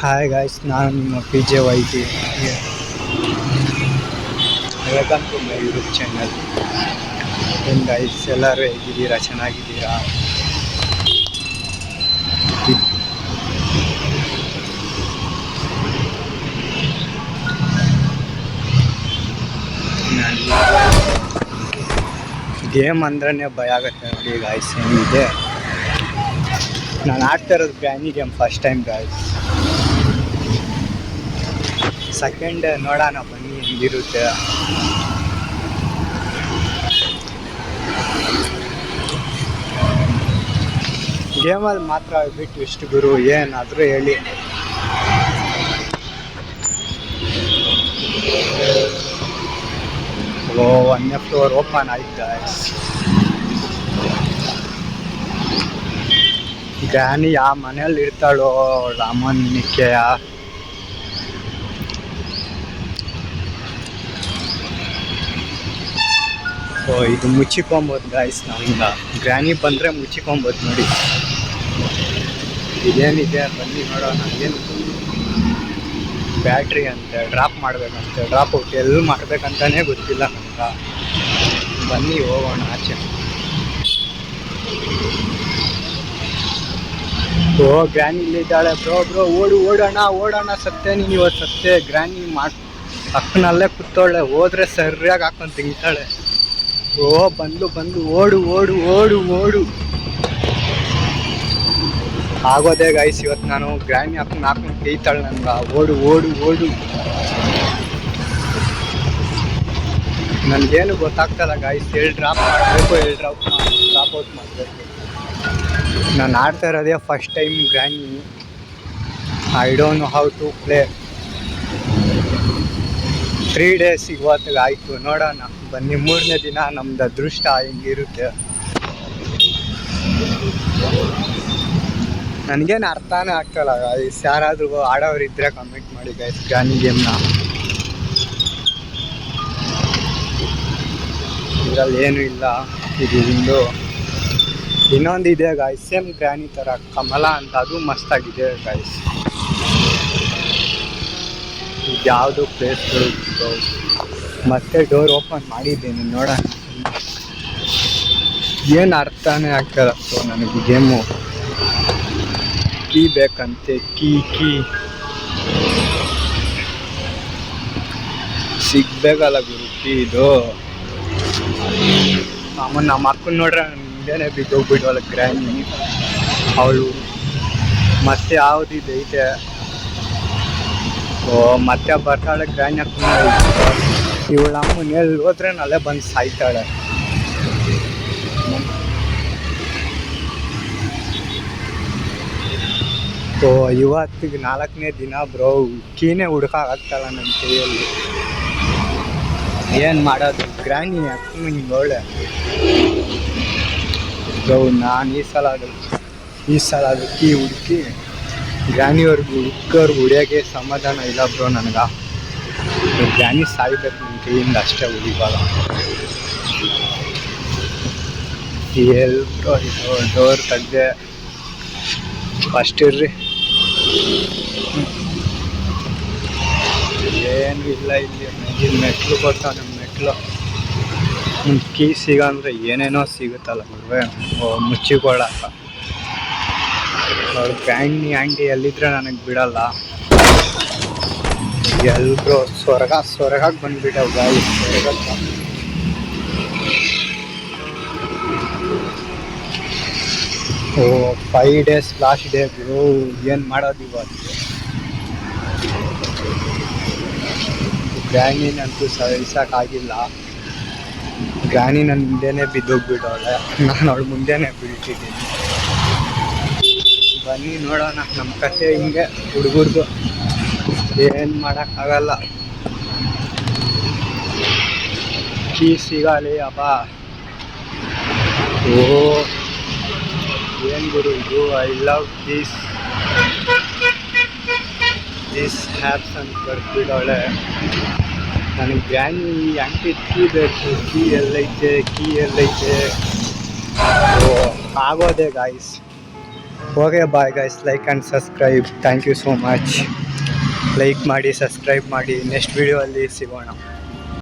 Hi guys, ನಾನು ನಿಮ್ಮ PJYT. Welcome to my YouTube channel. ಏನು ಗೈಸ್, ಎಲ್ಲರೂ ಹೇಗಿದ್ದೀರಾ? ಚೆನ್ನಾಗಿದ್ದೀರಾ? ಗೇಮ್ ಅಂದ್ರೇ ಭಯ ಆಗುತ್ತೆ ನೋಡಿ ಗಾಯ್ಸ್. ಹೆಂಗಿದೆ, ನಾನು ಆಡ್ತಾ ಇರೋದು granny game first time guys. Second ನೋಡೋಣ ಬನ್ನಿ ಹೆಂಗಿರುತ್ತೆ. ಗೇಮಲ್ಲಿ ಮಾತ್ರ ಬಿಟ್ಟು ಇಷ್ಟು ಗುರು ಏನಾದರೂ ಹೇಳಿ. ಓ, 1ನೇ ಫ್ಲೋರ್ ಓಪನ್ ಆಯ್ತು ಗಾಯ್ಸ್. ಗ್ರ್ಯಾನಿ ಯಾವ ಮನೇಲಿ ಇರ್ತಾಳೋ ರಾಮನಿಕೆಯ. ಓ, ಇದು ಮುಚ್ಚಿಕೊಬೋದು ಗಾಯ್ಸ್. ನಮ್ಮಿಂದ ಗ್ರ್ಯಾನಿ ಬಂದರೆ ಮುಚ್ಚಿಕೊಬೋದು ನೋಡಿ. ಇದೇನಿದೆ ಬನ್ನಿ ನೋಡೋಣ. ಏನು ಬ್ಯಾಟ್ರಿ ಅಂತೆ, ಡ್ರಾಪ್ ಮಾಡಬೇಕಂತೆ. ಡ್ರಾಪ್ ಔಟ್ ಎಲ್ಲಿ ಮಾಡಬೇಕಂತಲೇ ಗೊತ್ತಿಲ್ಲ ನಮ್ಗೆ. ಬನ್ನಿ ಹೋಗೋಣ ಆಚೆ. ಓ, ಗ್ರ್ಯಾನಿ ಇಲ್ಲಿದ್ದಾಳೆ. ಬ್ರೋ ಓಡೋಣ. ಸತ್ತೆ ನೀನು ಇವತ್ತು ಸತ್ತೆ. ಗ್ರ್ಯಾನಿ ಅಕ್ಕನಲ್ಲೇ ಕೂತೋಳೆ. ಹೋದ್ರೆ ಸರಿಯಾಗಿ ಹಾಕೊಂಡು ತಿಂತಾಳೆ. ಓ, ಬಂದು ಓಡು. ಆಗೋದೇ ಗಾಯ್ಸ್, ಇವತ್ತು ನಾನು ಗ್ರ್ಯಾನಿ ಹಾಕೊಂಡು ಕೈತಾಳೆ ನನ್ಗೆ. ಓಡು. ನನಗೇನು ಗೊತ್ತಾಗ್ತಲ್ಲ ಗಾಯ್ಸ್. ಎಲ್ಲಿ ಡ್ರಾಪ್ ಮಾಡಬೇಕು, ಎಲ್ಲಿ ಡ್ರಾಪ್ ಔಟ್ ಮಾಡಬೇಕು. ನಾನು ಆಡ್ತಾ ಇರೋದೇ first time granny. I don't know how to play. 3 days ಇವತ್ತಿಗೆ ಆಯಿತು. ನೋಡೋಣ ಬನ್ನಿ, 3ನೇ ದಿನ ನಮ್ದು ಅದೃಷ್ಟ ಹೆಂಗಿರುತ್ತೆ. ನನಗೇನು ಅರ್ಥನೇ ಆಗ್ತಲ್ಲ ಗಾಯ್ಸ್. ಯಾರಾದರೂ ಆಡೋರು ಇದ್ದರೆ ಕಮೆಂಟ್ ಮಾಡಿ ಗಾಯ್ಸ್. ಗ್ರ್ಯಾನಿ ಗೇಮ್ನ ಇದರಲ್ಲಿ ಏನೂ ಇಲ್ಲ. ಇದು ಇನ್ನೊಂದು ಇದೆ ಗಾಯ್ಸ್, ಸೇಮ್ ಗ್ರ್ಯಾನಿ ಥರ, ಕಮಲ ಅಂತ. ಅದು ಮಸ್ತಾಗಿದೆ ಗಾಯ್ಸ್. ಯಾವುದು ಪ್ಲೇಸ್ಗಳು ಮತ್ತೆ ಡೋರ್ ಓಪನ್ ಮಾಡಿದ್ದೀನಿ. ನೋಡೋಣ, ಏನು ಅರ್ಥನೇ ಆಗ್ತದ ನನಗೆ. ಗೇಮು ಕೀ ಬೇಕಂತೆ. ಕೀ ಸಿಗ್ಬೇಕಲ್ಲ ಗುರು ಕೀ. ಇದು ನಮ್ಮ ಅಕ್ಕನ ನೋಡ್ರೆ ಹಿಂದೇನೆ ಬಿದ್ದೋಗ್ಬಿಟ್ಟವಲ್ಲ ಗ್ರ್ಯಾನಿ. ಅವಳು ಮತ್ತೆ ಯಾವುದಿದೆ ಐತೆ. ಓ, ಮತ್ತೆ ಬರ್ತಾಳೆ ಗ್ರ್ಯಾನಿ ಹಾಕೊಂಡು. ಇವಳು ಅಮ್ಮನ ಎಲ್ಲಿ ಹೋದ್ರೆ ನಲ್ಲೇ ಬಂದು ಸಾಯ್ತಾಳೆ. ಓ, ಇವತ್ತಿಗೆ 4ನೇ ದಿನ ಬ್ರೋ. ಕೀನೇ ಹುಡ್ಕಾಗ್ತಲ್ಲ ನನ್ನ ಕೈಯಲ್ಲಿ. ಏನು ಮಾಡೋದು, ಗ್ರ್ಯಾನಿ ಅಕ್ಕನ ಹಿಂಗೆ ಒಳ್ಳೆ ಬ್ರೋ. ನಾನು ಈ ಸಲ ಅದು ಕೀ ಹುಡುಕಿ ಗ್ರ್ಯಾನಿಯವ್ರಿಗೆ ಹುಡಿಯೋಕ್ಕೆ ಸಮಾಧಾನ ಇಲ್ಲ ಬ್ರೋ ನನಗೆ. ಗ್ರ್ಯಾನಿ ಸಾಯ್ಬೇಕು ನನ್ನ ಕೈಯಿಂದ, ಅಷ್ಟೇ ಹುಡಿಬಾರ. ಎಲ್ಲಿ ಬ್ರೋ ಇದು ಡೋರ್ ತೆಗ್ದೆ. ಫಸ್ಟ್ ಇರ್ರಿ. ಏನು ಇಲ್ಲ ಇಲ್ಲಿ ಮೆಟ್ಲು ಬರ್ತಾವೆ. ನಮ್ಮ ಮೆಟ್ಲು ಕೀ ಸಿಗಂದ್ರೆ ಏನೇನೋ ಸಿಗುತ್ತಲ್ಲ ಗುರುವೆ. ಮುಚ್ಚಿಕೊಳ್ಳಕ್ಕ ಅವ್ರು ಗ್ರ್ಯಾನಿ ಆಂಟಿ ಎಲ್ಲಿದ್ರೆ ನನಗೆ ಬಿಡಲ್ಲ. ಎಲ್ರು ಸ್ವರ್ಗಕ್ಕೆ ಬಂದುಬಿಟ್ಟವು ಗಾಳಿ. ಸ್ವರ್ಗಕ್ಕೆ ಓ, 5 days ಲಾಸ್ಟ್ ಡೇ ಬ್ರೋ. ಏನು ಮಾಡೋದು ಇವತ್ತು. ಗ್ರ್ಯಾನಿನಂತೂ ಸಹಿಸೋಕ್ಕಾಗಿಲ್ಲ. ಗ್ರ್ಯಾನಿ ನನ್ನ ಮುಂದೆನೇ ಬಿದ್ದೋಗ್ಬಿಟ್ಟವಳೆ. ನಾನು ಅವಳು ಮುಂದೆನೇ ಬೀಳ್ತಿದ್ದೀನಿ. ಬನ್ನಿ ನೋಡೋಣ ನಮ್ಮ ಕತೆ ಹಿಂಗೆ ಹುಡುಗರ್ದು. ಏನು ಮಾಡೋಕ್ಕಾಗಲ್ಲ. ಕೀ ಸಿಗಲಿ ಅಪ್ಪ. ಓ, ಏನು ಗುರು ಇದು. ಐ ಲವ್ ದಿಸ್ ಹ್ಯಾಪ್ಸ್ ಅಂತ ಬರ್ಬಿಡೋಳೆ. ನನಗೆ ಗ್ರ್ಯಾನಿ ಆಂಟಿ ಕೀ ಬೇಕು. ಕೀ ಎಲ್ಲೈತೆ. ಓ, ಆಗೋದೆ guys. Okay bye guys, like and subscribe. Thank you so much. Like ಮಾಡಿ, ಸಬ್ಸ್ಕ್ರೈಬ್ ಮಾಡಿ. ನೆಕ್ಸ್ಟ್ ವಿಡಿಯೋ ಅಲ್ಲಿ ಸಿಗೋಣ.